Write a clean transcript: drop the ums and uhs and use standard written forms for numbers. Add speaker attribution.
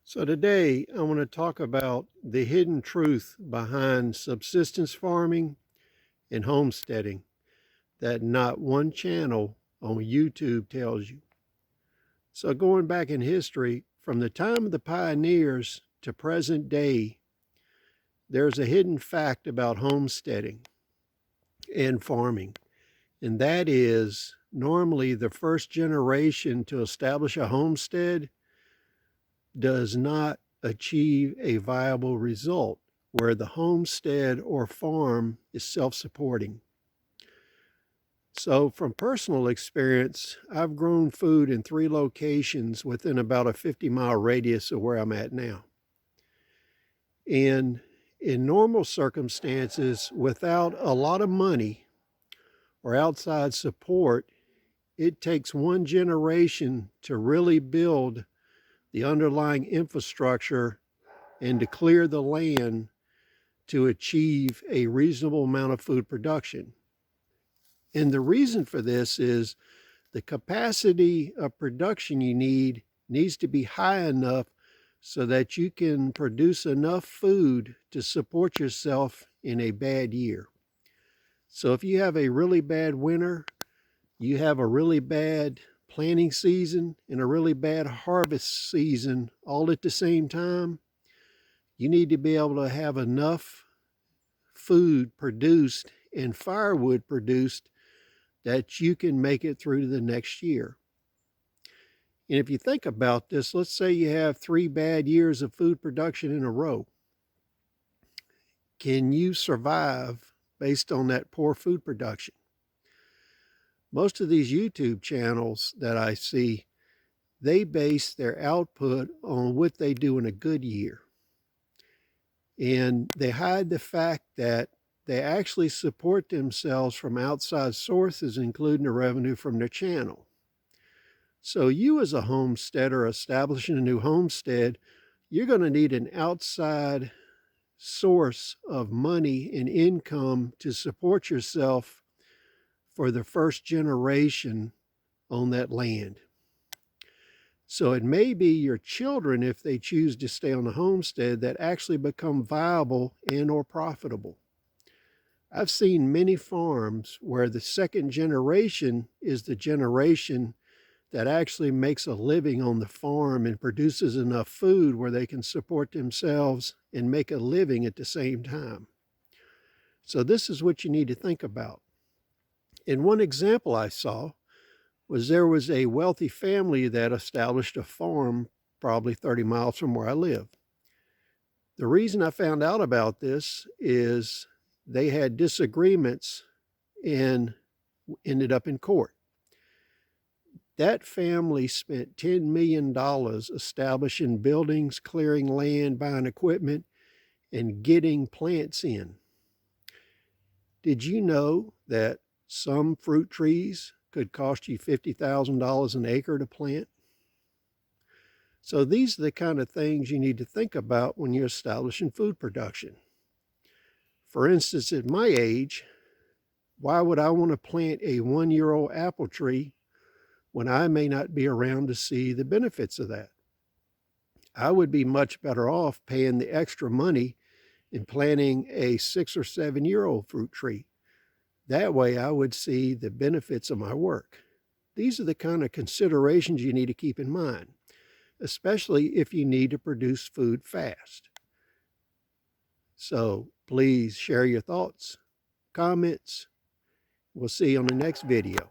Speaker 1: So today I want to talk about the hidden truth behind subsistence farming and homesteading that not one channel on YouTube tells you. So going back in history, from the time of the pioneers to present day, there's a hidden fact about homesteading and farming, and that is normally the first generation to establish a homestead does not achieve a viable result where the homestead or farm is self-supporting. So from personal experience, I've grown food in 3 locations within about a 50-mile radius of where I'm at now. And in normal circumstances, without a lot of money or outside support, it takes one generation to really build the underlying infrastructure and to clear the land to achieve a reasonable amount of food production. And the reason for this is the capacity of production you needs to be high enough so that you can produce enough food to support yourself in a bad year. So if you have a really bad winter, you have a really bad planting season and a really bad harvest season all at the same time, you need to be able to have enough food produced and firewood produced that you can make it through to the next year. And if you think about this, let's say you have 3 bad years of food production in a row. Can you survive based on that poor food production? Most of these YouTube channels that I see, they base their output on what they do in a good year. And they hide the fact that they actually support themselves from outside sources, including the revenue from their channel. So you as a homesteader establishing a new homestead, you're going to need an outside source of money and income to support yourself for the first generation on that land. So it may be your children, if they choose to stay on the homestead, that actually become viable and or profitable. I've seen many farms where the second generation is the generation that actually makes a living on the farm and produces enough food where they can support themselves and make a living at the same time. So this is what you need to think about. And one example I saw was there was a wealthy family that established a farm probably 30 miles from where I live. The reason I found out about this is they had disagreements and ended up in court. That family spent $10 million establishing buildings, clearing land, buying equipment, and getting plants in. Did you know that some fruit trees could cost you $50,000 an acre to plant? So these are the kind of things you need to think about when you're establishing food production. For instance, at my age, why would I want to plant a 1-year-old apple tree when I may not be around to see the benefits of that? I would be much better off paying the extra money and planting a 6 or 7-year-old fruit tree. That way I would see the benefits of my work. These are the kind of considerations you need to keep in mind, especially if you need to produce food fast. So please share your thoughts, comments. We'll see you on the next video.